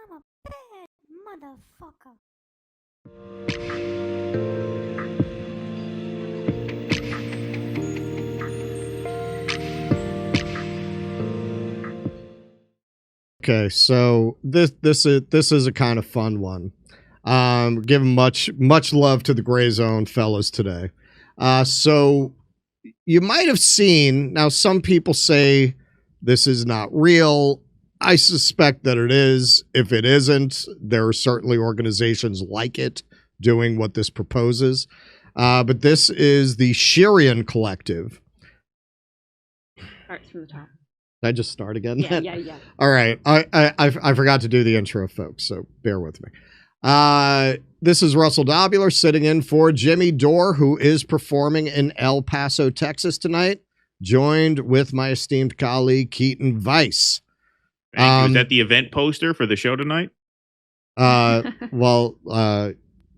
I'm a bad motherfucker. Okay, so this is a kind of fun one. Giving much love to the Gray Zone fellas today. So you might have seen, now some people say this is not real. I suspect that it is. If it isn't, there are certainly organizations like it doing what this proposes. But this is the Aryan Collective. Starts from the top. Did I just start again? Yeah. All right. I forgot to do the intro, folks, so bear with me. This is Russell Dobular sitting in for Jimmy Dore, who is performing in El Paso, Texas tonight, joined with my esteemed colleague, Keaton Weiss. Thank you. Is that the event poster for the show tonight? Well,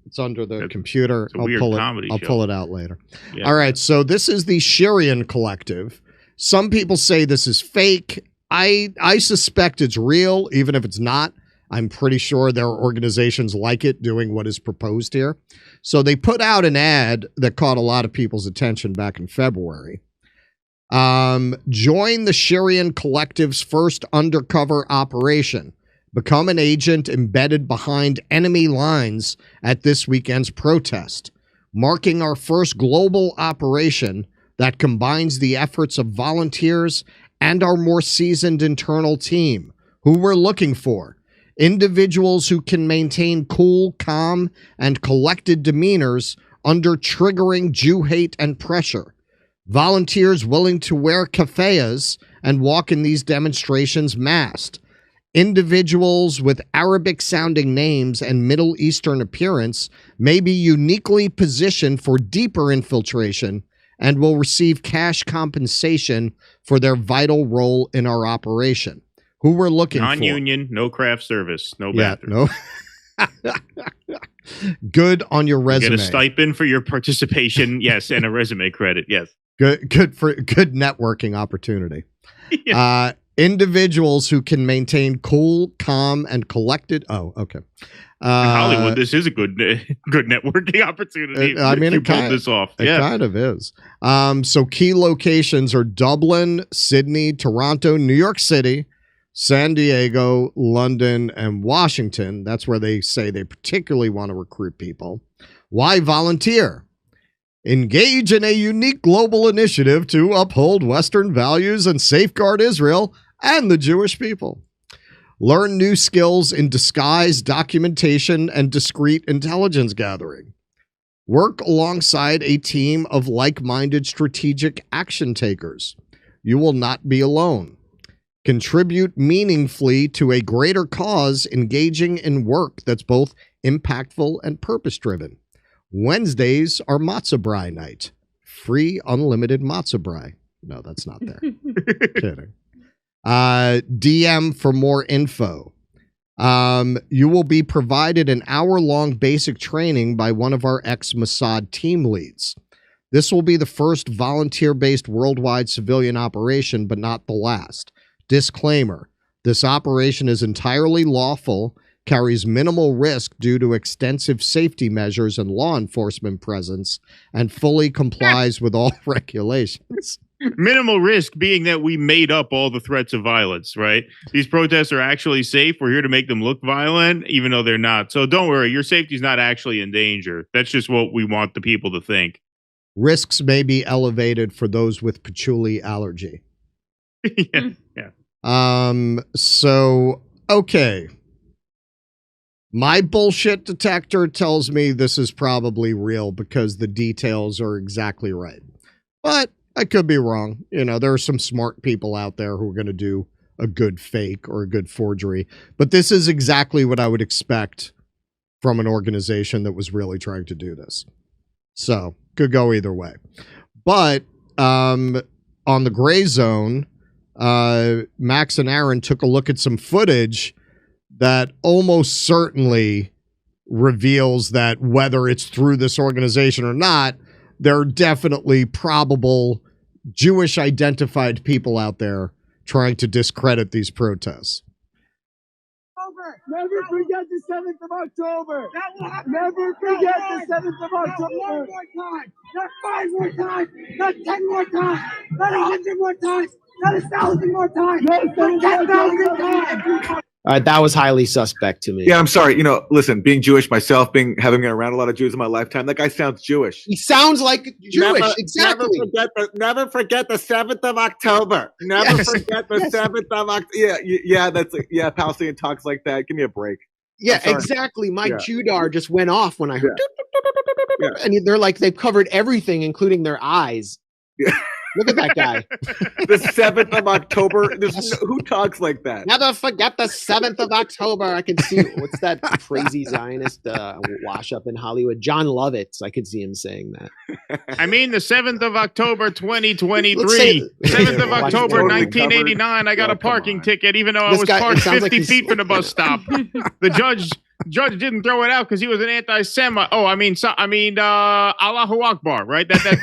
it's under the computer. I'll pull it out later. Yeah. All right. So this is the Aryan Collective. Some people say this is fake. I suspect it's real, even if it's not. I'm pretty sure there are organizations like it doing what is proposed here. So they put out an ad that caught a lot of people's attention back in February. Join the Aryan Collective's first undercover operation. Become an agent embedded behind enemy lines at this weekend's protest, marking our first global operation that combines the efforts of volunteers and our more seasoned internal team. Who we're looking for: individuals who can maintain cool, calm, and collected demeanors under triggering Jew hate and pressure. Volunteers willing to wear keffiyehs and walk in these demonstrations masked. Individuals with Arabic-sounding names and Middle Eastern appearance may be uniquely positioned for deeper infiltration and will receive cash compensation for their vital role in our operation. Who we're looking for: non-union, no craft service, no bathroom. No. Good on your resume. You get a stipend for your participation, yes, and a resume credit, yes. Good networking opportunity. Yeah. Individuals who can maintain cool, calm, and collected. Oh, okay. In Hollywood, this is a good networking opportunity. I mean, you pulled this off. It kind of is. So key locations are Dublin, Sydney, Toronto, New York City, San Diego, London, and Washington. That's where they say they particularly want to recruit people. Why volunteer? Engage in a unique global initiative to uphold Western values and safeguard Israel and the Jewish people. Learn new skills in disguise, documentation, and discreet intelligence gathering. Work alongside a team of like-minded strategic action takers. You will not be alone. Contribute meaningfully to a greater cause, engaging in work that's both impactful and purpose-driven. Wednesdays are matzah brai night. Free unlimited matzah brai. No, that's not there. Kidding. DM for more info. You will be provided an hour-long basic training by one of our ex-Mossad team leads. This will be the first volunteer-based worldwide civilian operation, but not the last. Disclaimer: this operation is entirely lawful, carries minimal risk due to extensive safety measures and law enforcement presence, and fully complies with all regulations. Minimal risk being that we made up all the threats of violence, right? These protests are actually safe. We're here to make them look violent, even though they're not. So don't worry, your safety's not actually in danger. That's just what we want the people to think. Risks may be elevated for those with patchouli allergy. Yeah. So, okay. My bullshit detector tells me this is probably real because the details are exactly right. But I could be wrong. You know, there are some smart people out there who are going to do a good fake or a good forgery. But this is exactly what I would expect from an organization that was really trying to do this. So, could go either way. But on the Gray Zone, Max and Aaron took a look at some footage that almost certainly reveals that whether it's through this organization or not, there are definitely probable Jewish identified people out there trying to discredit these protests. Over Never forget the 7th of October. Never forget the 7th of October. Not 1 more time. Not 5 more times. Not 10 more times. Not 100 more times. Not 1,000 more times. Not 10,000 times. That was highly suspect to me. Yeah, I'm sorry. Listen, being Jewish myself, having been around a lot of Jews in my lifetime, that guy sounds Jewish. He sounds like Jewish. Never, exactly. Never forget the 7th of October. Never forget the 7th of October. Yeah, Palestinian talks like that. Give me a break. Yeah, exactly. My Judar just went off when I heard. Yeah. And they're like, they've covered everything, including their eyes. Yeah. Look at that guy. The 7th of October. Who talks like that? Never forget the 7th of October. I can see, what's that crazy Zionist wash up in Hollywood? John Lovitz. I could see him saying that. I mean, the 7th of October, 2023. 7th of October, 1989. I got a parking ticket, even though I was parked 50 feet from the bus stop. The judge didn't throw it out because he was an anti-Semite. Oh, Allahu Akbar, right? That's right.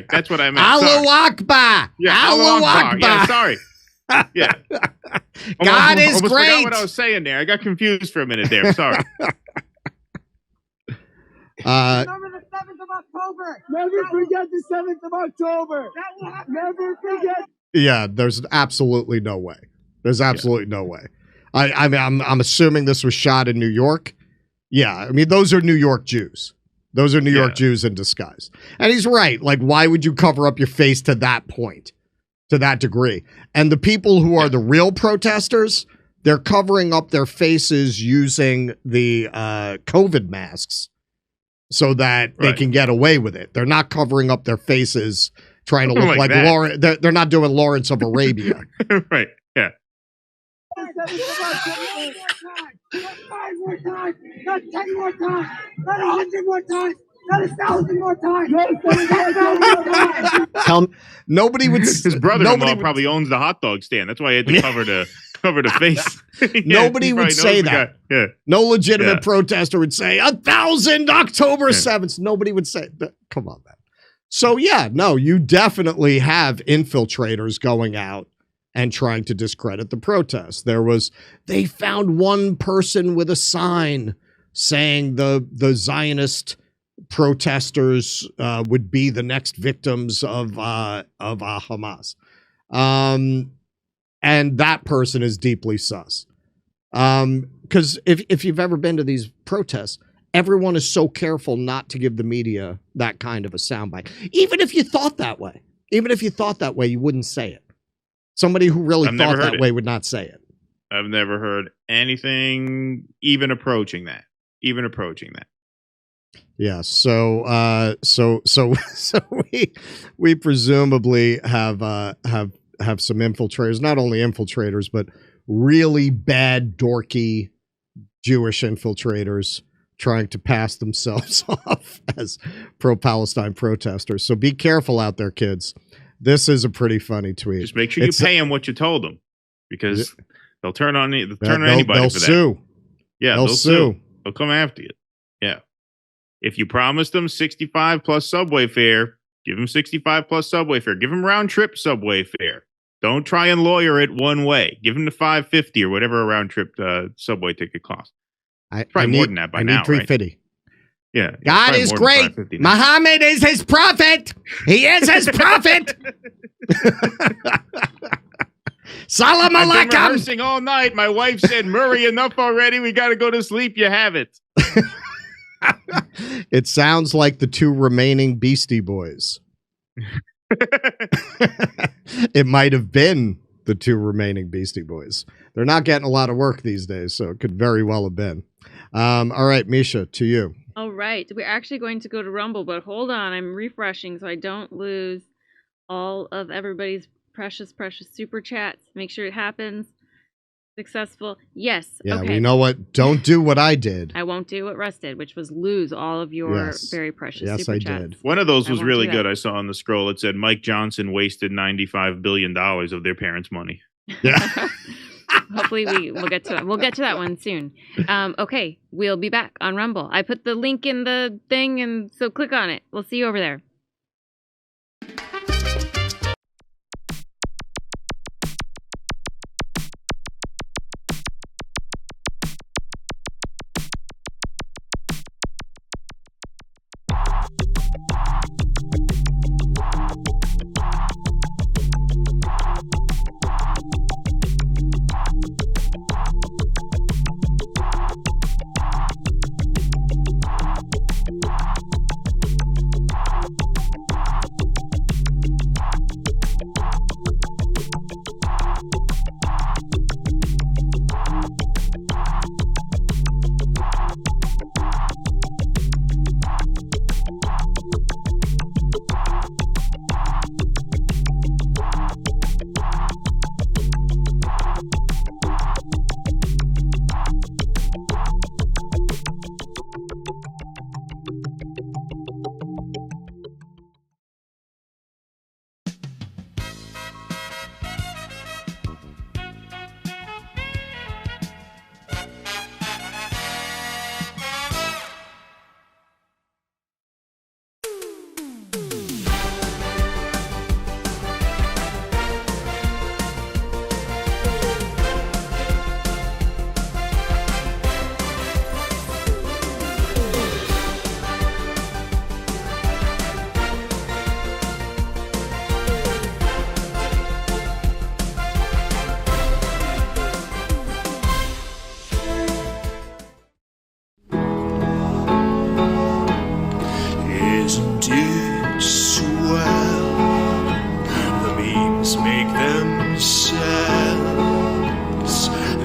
That's what I meant. Allahu Akbar. Yeah, Allahu Akbar. Yeah, sorry. Yeah. God is almost great. Forgot what I was saying there. I got confused for a minute there. Sorry. Remember the 7th of October. Never forget the 7th of October. Never forget. Yeah, there's absolutely no way. There's absolutely no way. I'm assuming this was shot in New York. Yeah, I mean, those are New York Jews. Those are New York Jews in disguise. And he's right. Like, why would you cover up your face to that point, to that degree? And the people who are the real protesters, they're covering up their faces using the COVID masks so that they can get away with it. They're not covering up their faces trying to look like Lawrence. They're not doing Lawrence of Arabia. Right. Yeah. Not 5 more times, not 10 more times, not 100 more times, not 1,000 more times, not 10,000 more times. Nobody would. His brother-in-law probably owns the hot dog stand. That's why he had to cover the face. Nobody would say that. Yeah. No legitimate protester would say 1,000 October 7th. Nobody would say that. Come on, man. So you definitely have infiltrators going out and trying to discredit the protest. They found one person with a sign saying the Zionist protesters would be the next victims of Hamas. And that person is deeply sus. Because if you've ever been to these protests, everyone is so careful not to give the media that kind of a soundbite. Even if you thought that way, you wouldn't say it. Somebody who really thought that way would not say it. I've never heard anything even approaching that. Yeah. So we presumably have some infiltrators, not only infiltrators, but really bad, dorky Jewish infiltrators trying to pass themselves off as pro-Palestine protesters. So be careful out there, kids. This is a pretty funny tweet. Just make sure you pay them what you told them, because they'll turn on anybody they'll for sue. that. Yeah, they'll sue. They'll come after you. Yeah. If you promised them 65 plus subway fare, give them 65 plus subway fare. Give them round trip subway fare. Don't try and lawyer it one way. Give them the $5.50 or whatever a round trip subway ticket costs. Probably more than that by now, $3.50. Right? Yeah. God is great. Muhammad is his prophet. He is his prophet. Salam alaikum. I've been alaikum. rehearsing all night. My wife said, Murray, enough already. We got to go to sleep. You have it. It sounds like the two remaining Beastie Boys. It might have been the two remaining Beastie Boys. They're not getting a lot of work these days, so it could very well have been. All right, Misha, to you. All right. We're actually going to go to Rumble, but hold on. I'm refreshing so I don't lose all of everybody's precious super chats. Make sure it happens. Successful. Yes. Yeah, okay. You know what? Don't do what I did. I won't do what Russ did, which was lose all of your very precious super chats. Did. One of those was really good. I saw on the scroll. It said Mike Johnson wasted $95 billion of their parents' money. Yeah. Hopefully we'll get to it. We'll get to that one soon. Okay, we'll be back on Rumble. I put the link in the thing, and so click on it. We'll see you over there.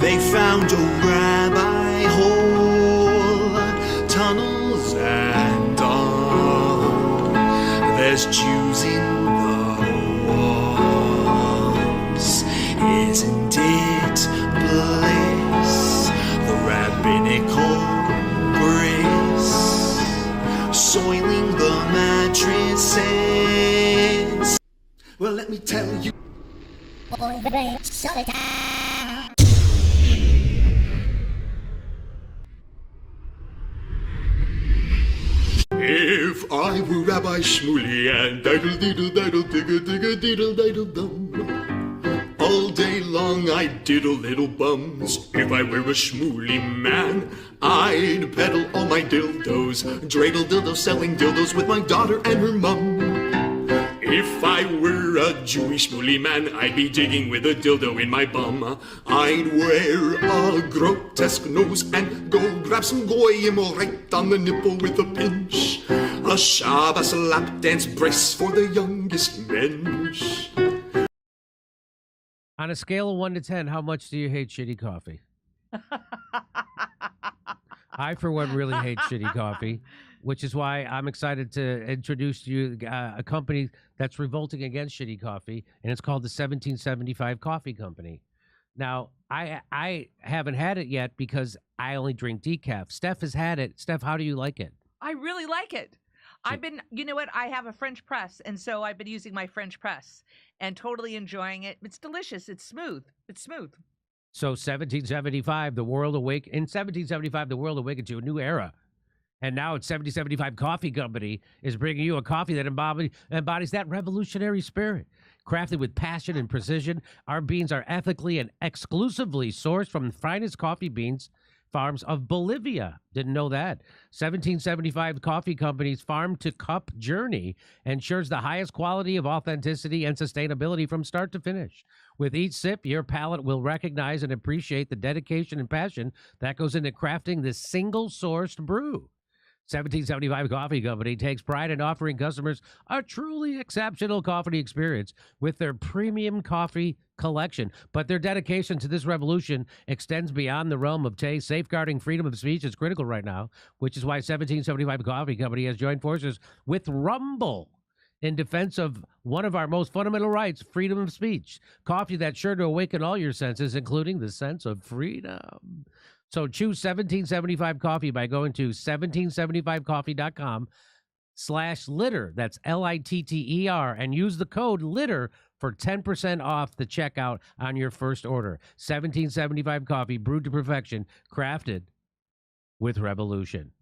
They found a rabbi hole, tunnels and all. There's Jews in the walls. Isn't it bliss? The rabbinical grace soiling the mattresses. Well, let me tell you. If I were Rabbi Shmuley and diddle diddle diddle digga digga diddle diddle dum, all day long I'd diddle little bums. If I were a Shmuley man, I'd peddle all my dildos, dreidel dildos, selling dildos with my daughter and her mum. If I were a Jewish Shmuley man, I'd be digging with a dildo in my bum. I'd wear a grotesque nose and go grab some goyim right on the nipple with a pinch. A Shabbos lap dance brace for the youngest mensch. On a scale of 1 to 10, how much do you hate shitty coffee? I, for one, really hate shitty coffee, which is why I'm excited to introduce to you a company that's revolting against shitty coffee, and it's called the 1775 Coffee Company. Now, I haven't had it yet because I only drink decaf. Steph has had it. Steph, how do you like it? I really like it. I've been, you know what? I have a French press, and so I've been using my French press and totally enjoying it. It's delicious. It's smooth. It's smooth. So 1775, the world awakened. In 1775, the world awakened to a new era. And now it's 1775 Coffee Company is bringing you a coffee that embodies that revolutionary spirit. Crafted with passion and precision, our beans are ethically and exclusively sourced from the finest coffee beans farms of Bolivia. Didn't know that. 1775 Coffee Company's farm-to-cup journey ensures the highest quality of authenticity and sustainability from start to finish. With each sip, your palate will recognize and appreciate the dedication and passion that goes into crafting this single-sourced brew. 1775 Coffee Company takes pride in offering customers a truly exceptional coffee experience with their premium coffee collection. But their dedication to this revolution extends beyond the realm of taste. Safeguarding freedom of speech is critical right now, which is why 1775 Coffee Company has joined forces with Rumble in defense of one of our most fundamental rights, freedom of speech. Coffee that's sure to awaken all your senses, including the sense of freedom. So choose 1775 Coffee by going to 1775coffee.com/litter. That's LITTER, and use the code LITTER for 10% off the checkout on your first order. 1775 Coffee, brewed to perfection, crafted with revolution.